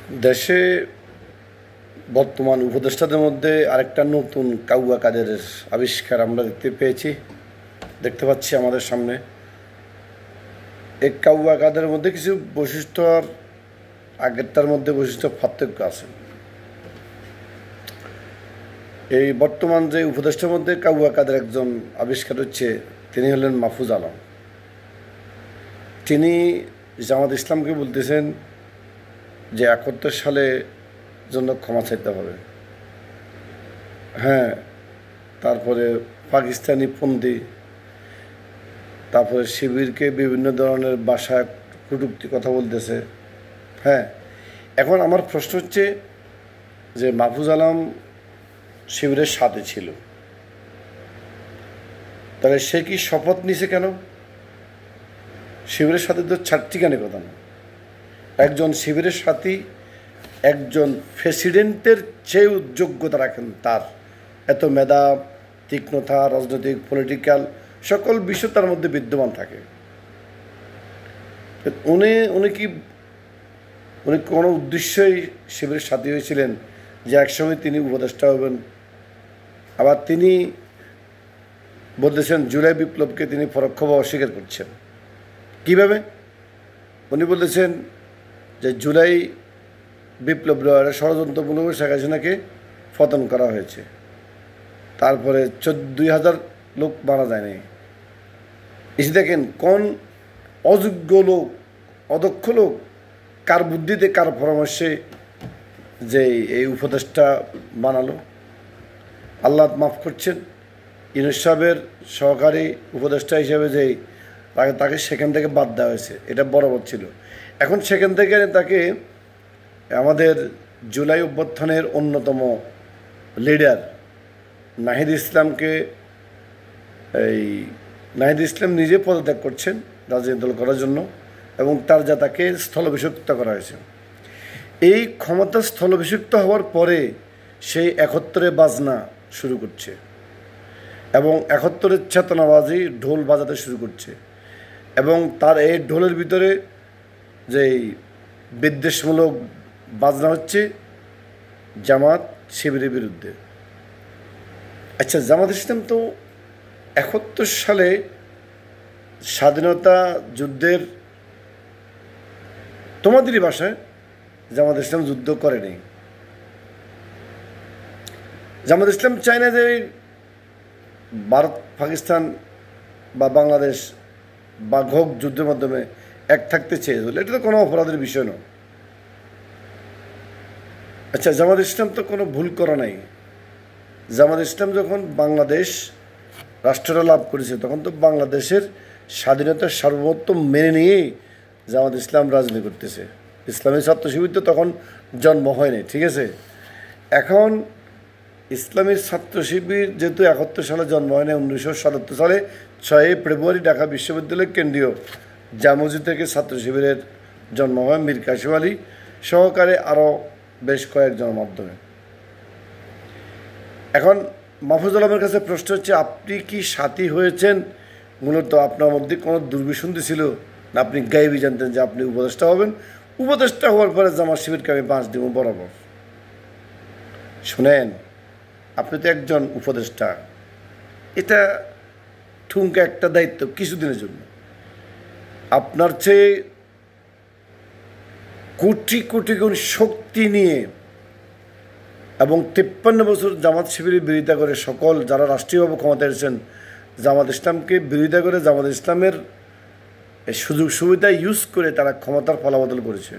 দেশে বর্তমান উপদেষ্টাদের মধ্যে আরেকটা নতুন কাউয়া কাদের আবিষ্কার আমরা দেখতে পাচ্ছি আমাদের সামনে। এই কাউয়া কাদের মধ্যে কিছু বৈশিষ্ট্য আর আগেরটার মধ্যে বৈশিষ্ট্য পার্থক্য আছে। এই বর্তমান যে উপদেষ্টার মধ্যে কাউয়া কাদের একজন আবিষ্কার হচ্ছে, তিনি হলেন মাহফুজ আলম। তিনি জামাত ইসলামকে বলতেছেন যে ৭১ সালে জন্য ক্ষমা চাইতে হবে। হ্যাঁ, তারপরে পাকিস্তানি পন্থী, তারপরে শিবিরকে বিভিন্ন ধরনের ভাষায় কটূক্তি কথা বলতেছে। হ্যাঁ, এখন আমার প্রশ্ন হচ্ছে যে মাহফুজ আলম শিবিরের সাথে ছিল, তাহলে সে কি শপথ নিছে কেন? শিবিরের সাথে তো ছাত্রীখানে কথা না। একজন শিবিরের সাথী একজন প্রেসিডেন্টের চেয়ে যোগ্যতা রাখেন, তার এত মেধা, তীক্ষ্ণতা, রাজনৈতিক, পলিটিক্যাল সকল বিষয় তার মধ্যে বিদ্যমান থাকে। উনি কোনো উদ্দেশ্যই শিবিরের সাথী হয়েছিলেন যে একসময় তিনি উপদেষ্টা হবেন। আবার তিনি বলতেছেন জুলাই বিপ্লবকে তিনি পরোক্ষভাবে অস্বীকার করছেন। কিভাবে? উনি বলতেছেন যে জুলাই বিপ্লব ষড়যন্ত্রমূলক শেখ হাসিনাকে পতন করা হয়েছে, তারপরে ২০০০ লোক মারা যায়নি। এসে দেখেন কোন অযোগ্য লোক, অদক্ষ লোক, কার বুদ্ধিতে, কার পরামর্শে যে এই উপদেষ্টা বানালো। আল্লাহ মাফ করছেন, ইউনূস সাহেবের সহকারী উপদেষ্টা হিসেবে যেই তাকে সেখান থেকে বাদ দেওয়া হয়েছে, এটা বরাবর ছিল। এখন সেখান থেকে তাকে আমাদের জুলাই অভ্যুত্থানের অন্যতম লিডার নাহিদ ইসলামকে, নাহিদ ইসলাম নিজে পদত্যাগ করছেন রাজনৈতিক দল করার জন্য, এবং তার যা তাকে স্থলাভিষিক্ত করা হয়েছে। এই ক্ষমতা স্থলাভিষিক্ত হওয়ার পরে সেই ৭১ বাজনা শুরু করছে এবং ৭১ চেতনাবাজি ঢোল বাজাতে শুরু করছে, এবং তার এই ঢোলের ভিতরে যেই বিদ্বেষমূলক বাজনা হচ্ছে জামাত শিবিরের বিরুদ্ধে। আচ্ছা, জামাত ইসলাম তো ৭১ সালে স্বাধীনতা যুদ্ধের, তোমাদেরই ভাষায়, জামাত ইসলাম যুদ্ধ করেনি। জামাত ইসলাম চায় না যে ভারত পাকিস্তান বা বাংলাদেশ বা ঘোক যুদ্ধের মাধ্যমে এক থাকতে চেয়ে বলে, এটা তো কোনো অপরাধের বিষয় নয়। আচ্ছা, জামাত ইসলাম তো কোনো ভুল করা নাই। জামাত ইসলাম যখন বাংলাদেশ রাষ্ট্রটা লাভ করেছে, তখন তো বাংলাদেশের স্বাধীনতার সার্বভৌমত্ব মেনে নিয়েই জামাত ইসলাম রাজনীতি করতেছে। ইসলামী ছাত্র শিবির তো তখন জন্ম হয়নি, ঠিক আছে। এখন ইসলামী ছাত্র শিবির যেহেতু ৭১ সালে জন্ম হয়নি, ১৯৭৭ সালে ৬ ফেব্রুয়ারি ঢাকা বিশ্ববিদ্যালয়ের কেন্দ্রীয় জামুজি থেকে ছাত্র শিবিরের জন্ম হয় মীর কাসেম আলী সহকারে আরও বেশ কয়েকজনের মাধ্যমে। এখন মাহফুজ আলমের কাছে প্রশ্ন হচ্ছে, আপনি কি সাথী হয়েছেন? মূলত আপনার মধ্যে কোনো দুর্বিসন্ধি ছিল না আপনি গায়েবী জানতেন যে আপনি উপদেষ্টা হবেন? উপদেষ্টা হওয়ার পরে জামাত শিবিরকে আমি ৫ দিব বরাবর। শোনেন, আপনি তো একজন উপদেষ্টা, এটা ঠুনকা একটা দায়িত্ব কিছুদিনের জন্য। আপনার চেয়ে কোটি কোটি গুণ শক্তি নিয়ে এবং ৫৩ বছর জামাত শিবিরের বিরোধিতা করে সকল যারা রাষ্ট্রীয়ভাবে ক্ষমতা এসেছেন, জামাত ইসলামকে বিরোধিতা করে জামাত ইসলামের সুযোগ সুবিধা ইউজ করে তারা ক্ষমতার ফলাবদল করেছে।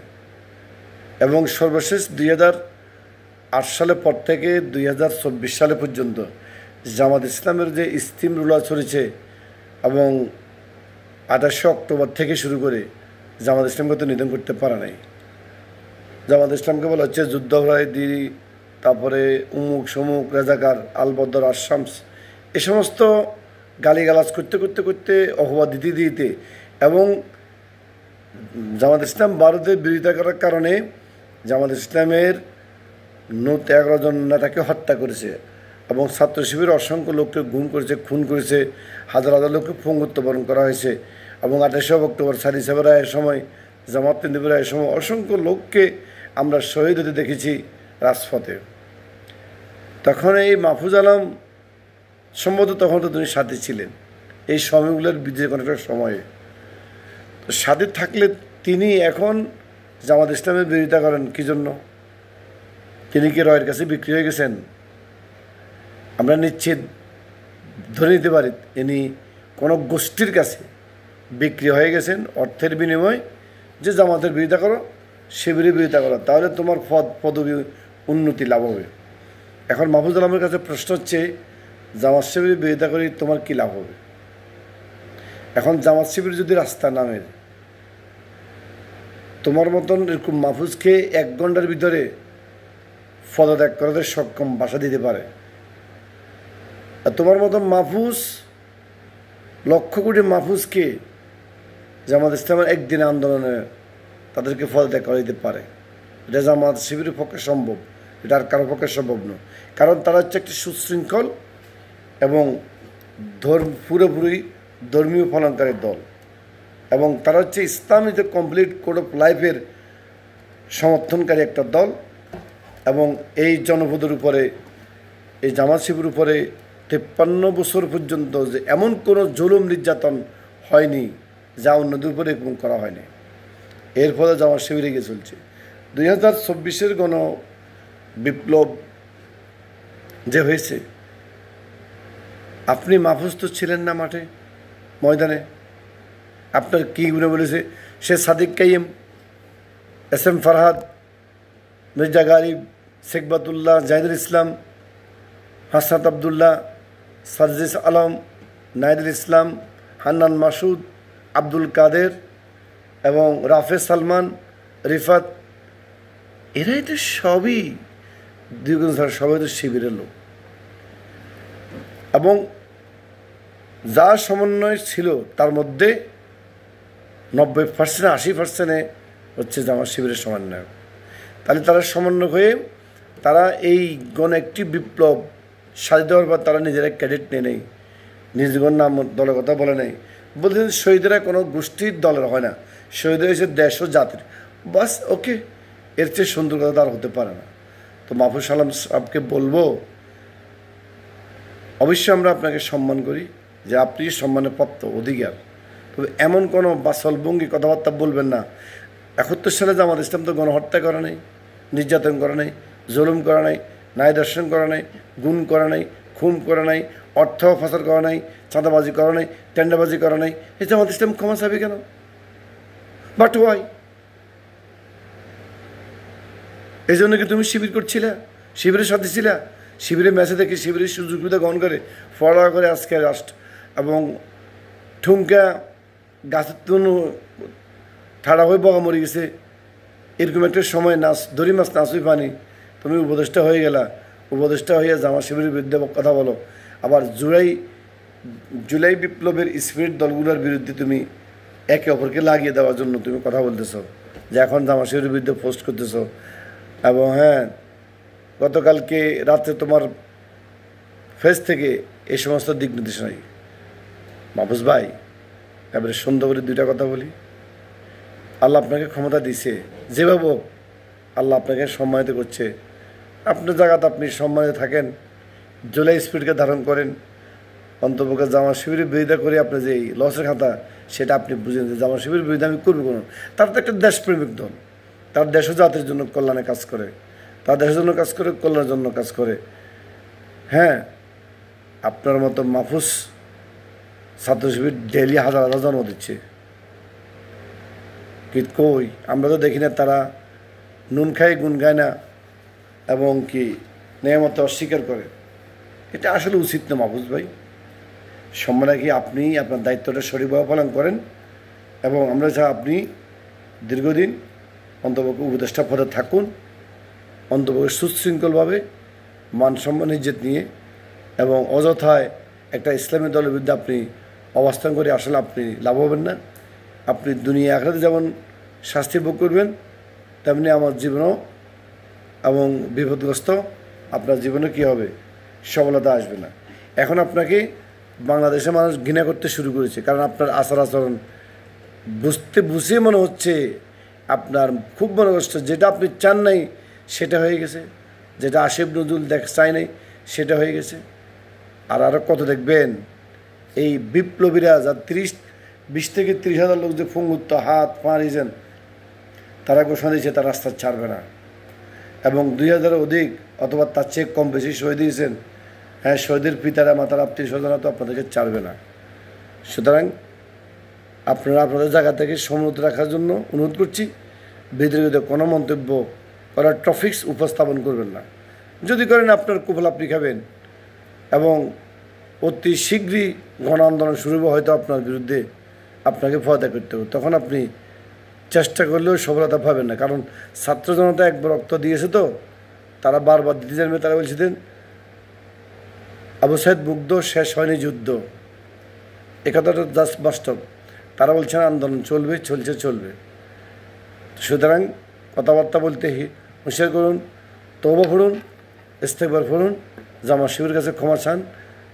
এবং সর্বশেষ ২০০৮ সালের পর থেকে ২০২৪ সালে পর্যন্ত জামাত ইসলামের যে স্টিম রুলার চলেছে, এবং ২৮ অক্টোবর থেকে শুরু করে জামাত ইসলামকে তো নিধন করতে পারে নাই। জামাত ইসলামকে বলা হচ্ছে যুদ্ধাপরাধী, তারপরে উমুক সমুক, রেজাকার, আলবদর, আশামস, এ সমস্ত গালিগালাজ করতে করতে করতে অপবাদ দিতে দিতে, এবং জামাত ইসলাম ভারতের বিরোধিতা করার কারণে জামাত ইসলামের ১১ জন নেতাকে হত্যা করেছে, এবং ছাত্র শিবির অসংখ্য লোককে গুম করেছে, খুন করেছে, হাজার হাজার লোককে পঙ্গুত্ব বরণ করা হয়েছে। এবং ২৮ অক্টোবর সারি সাহেবের সময়, জামাত নিন্দুর সময় অসংখ্য লোককে আমরা শহীদ হতে দেখেছি রাজপথে। তখন এই মাহফুজ আলম সম্ভবত তখন তো তিনি সাথে ছিলেন এই সময়গুলোর বিজয় কোনো একটা সময়ে। সাথে থাকলে তিনি এখন জামাত ইসলামের বিরোধিতা করেন কী জন্য? তিনি কি রয়ের কাছে বিক্রি হয়ে গেছেন? আমরা নিশ্চিত ধরে নিতে পারি ইনি কোনো গোষ্ঠীর কাছে বিক্রি হয়ে গেছেন অর্থের বিনিময়ে, যে জামাতের বিরোধিতা করো, শিবিরের বিরোধিতা করো, তাহলে তোমার পদবি উন্নতি লাভ হবে। এখন মাহফুজ আলমের কাছে প্রশ্ন হচ্ছে, জামাত শিবিরের বিরোধিতা করে তোমার কী লাভ হবে? এখন জামাত শিবির যদি রাস্তা নামের, তোমার মতন এরকম মাহফুজকে 1 ঘন্টার ভিতরে পদত্যাগ করাতে সক্ষম বাসা দিতে পারে, আর তোমার মতন মাহফুজ লক্ষ কোটি মাহফুজকে জামাত ইসলামের একদিনে আন্দোলনে তাদেরকে পদত্যাগ করে দিতে পারে। এটা জামাত শিবিরের পক্ষে সম্ভব, এটা আর কারোর পক্ষে সম্ভব নয়। কারণ তারা হচ্ছে একটি সুশৃঙ্খল এবং পুরোপুরি ধর্মীয় পালনকারী দল, এবং তারা হচ্ছে ইসলামী যে কমপ্লিট কোড অফ লাইফের সমর্থনকারী একটা দল। এবং এই জনপদের উপরে, এই জামাত শিবিরের উপরে 53 বছর পর্যন্ত যে এমন কোনো জুলুম নির্যাতন হয়নি যা অন্যদের উপরে এরকম করা হয়নি। এর ফলে জামাত শিবির এগিয়ে চলছে। 2024-এর গণ বিপ্লব যে হয়েছে, আপনি মাহফুজ তো ছিলেন না মাঠে ময়দানে, আপনার কী গুণে বলেছে সে সাদিক কাইম, SM ফরহাদ, মির্জা গালিব, শেখ বাতুল্লাহ, জাহিদুল ইসলাম, হাসনাত আবদুল্লাহ, সার্জিস আলম, নাইদুল ইসলাম, হান্নান মাসুদ, আব্দুল কাদের এবং রাফে সালমান, রিফাত, এরাই তো সবই দ্বিগুণ, সবাই তো শিবিরের লোক। এবং যা সমন্বয় ছিল তার মধ্যে 90% 80% হচ্ছে জামাত শিবিরের সমন্বয়। তাহলে তারা সমন্বয় হয়ে তারা এই গণ একটি বিপ্লব সাজিয়ে দেওয়ার পর তারা নিজেরা ক্যাডেট নিয়ে নেই, নিজগণ নাম দলের কথা বলে নেই, বলছেন শহীদরা কোনো গোষ্ঠীর দলের হয় না, শহীদ হয়েছে দেশ ও জাতির। বাস, ওকে, এর চেয়ে সুন্দর কথা তার হতে পারে না। তো মাহফুজ আলম সাহেবকে বলবো, অবশ্যই আমরা আপনাকে সম্মান করি যে আপনি সম্মানের প্রাপ্ত অধিকার, তবে এমন কোনো বাসলভঙ্গি কথাবার্তা বলবেন না। 71 সালে জামাত ইসলাম তো গণহত্যা করা নেই, নির্যাতন করা নেই, জুলুম করা নাই, ন্যায় দর্শন করা নাই, গুণ করা নাই, খুন করা নাই, অর্থ পাচার করা নাই, চাঁদাবাজি করা নাই, টেন্ডাবাজি করা নাই। এই জামাত ইসলাম ক্ষমা চাবে কেন? But why? এই জন্য কি তুমি শিবির করছিলা, শিবিরের সাথে ছিলা? শিবিরের ম্যাচে দেখে শিবিরের সুযোগ সুবিধা গ্রহণ করে ফড়া করে আজকে রাষ্ট্র এবং ঠুমকা গাছের তুনো ঠাড়া হয়ে বগা মরে গেছে, এরকম একটা সময় নাচ দড়ি মাছ নাচই পানি, তুমি উপদেষ্টা হয়ে গেলা, উপদেষ্টা হয়ে জামাত শিবিরের বিরুদ্ধে কথা বলো। আবার জুলাই বিপ্লবের স্পিরিট দলগুলোর বিরুদ্ধে তুমি একে অপরকে লাগিয়ে দেওয়ার জন্য তুমি কথা বলতেছ, যে এখন জামাত শিবিরের বিরুদ্ধে পোস্ট করতেছ। এবং হ্যাঁ, গতকালকে রাত্রে তোমার ফেস থেকে এই সমস্ত দিক নির্দেশ নাই। মাহফুজ ভাই, এবারে সুন্দর করে 2টা কথা বলি। আল্লাহ আপনাকে ক্ষমতা দিছে, যেভাবে হোক আল্লাহ আপনাকে সম্মানিত করছে। আপনার জায়গাতে আপনি সম্মানিত থাকেন, জুলাই স্পিরিটকে ধারণ করেন, অন্তপক্ষে জামাত শিবিরের বিরোধিতা করে আপনার যে লসের খাতা সেটা আপনি বুঝেন যে জামাত শিবিরের বিরুদ্ধে আমি করবো কোনো। তার তো একটা দেশপ্রেমিক দল, তার দেশ ও জাতির জন্য কল্যাণে কাজ করে, তার দেশের জন্য কাজ করে, কল্যাণের জন্য কাজ করে। হ্যাঁ, আপনার মতো মাহফুজ ছাত্র শিবির ডেইলি হাজার হাজার জন্ম দিচ্ছে, কিন্তু কই আমরা তো দেখি না তারা নুন খায় গুণ গায় না এবং কি নিয়মত অস্বীকার করে। এটা আসলে উচিত না মাহফুজ ভাই। সম্মান কি আপনি আপনার দায়িত্বটা সঠিকভাবে পালন করেন, এবং আমরা চাই আপনি দীর্ঘদিন অন্তপক্ষে উপদেষ্টা পদে থাকুন, অন্তপক্ষে সুশৃঙ্খলভাবে মান সম্মান ইজ্জত নিয়ে, এবং অযথায় একটা ইসলামী দলের বিরুদ্ধে আপনি অবস্থান করে আসলে আপনি লাভ হবেন না। আপনি দুনিয়া আখিরাতে যেমন শাস্তি ভোগ করবেন, তেমনি আমার জীবনও এবং বিপদগ্রস্ত আপনার জীবনে কী হবে, সফলতা আসবে না। এখন আপনাকে বাংলাদেশের মানুষ ঘৃণা করতে শুরু করেছে, কারণ আপনার আচার আচরণ বুঝিয়ে মনে হচ্ছে আপনার খুব মনে কষ্ট, যেটা আপনি চান নাই সেটা হয়ে গেছে, যেটা আসিফ নজরুল চায় নাই সেটা হয়ে গেছে। আর আরও কত দেখবেন এই বিপ্লবীরা, যা 20 থেকে 30 হাজার লোক যে ফুঙ্গুত্ব হাত পা দিয়েছেন, তারা ঘোষণা দিয়েছে তার রাস্তা ছাড়বে না, এবং 2000-এর অধিক অথবা তার চেয়ে কম বেশি শহীদ দিয়েছেন। হ্যাঁ, শহীদের পিতারা মাতার আত্মীয় স্বজনরা তো আপনাদেরকে ছাড়বে না। সুতরাং আপনারা আপনাদের জায়গা থেকে সমুন্নত রাখার জন্য অনুরোধ করছি, বিদ্রোহীদের কোনো মন্তব্য করার টপিকস উপস্থাপন করবেন না। যদি করেন আপনার কুফল আপনি খাবেন, এবং অতি শীঘ্রই গণ আন্দোলন শুরু হবে, হয়তো আপনার বিরুদ্ধে আপনাকে পদত্যাগ করতে হবে। তখন আপনি চেষ্টা করলেও সফলতা পাবেন না, কারণ ছাত্র জনতা একবার রক্ত দিয়েছে, তো তারা বারবার দিতে জানবে। তারা বলছিলেন আবু সাইদ মুগ্ধ, শেষ হয়নি যুদ্ধ, এ কথাটা জাস্ট বাস্তব। তারা বলছেন আন্দোলন চলবে, চলবে। সুতরাং কথাবার্তা বলতে হুঁশিয়ার করুন, তওবা পড়ুন, ইস্তেগফার পড়ুন, জামাত শিবিরের কাছে ক্ষমা চান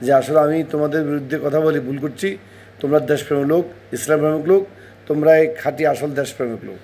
যে আসলে আমি তোমাদের বিরুদ্ধে কথা বলি, ভুল করছি। তোমরা দেশপ্রেমিক লোক, ইসলাম প্রেমিক লোক, তোমরা এই খাঁটি আসল দেশপ্রেমিক লোক।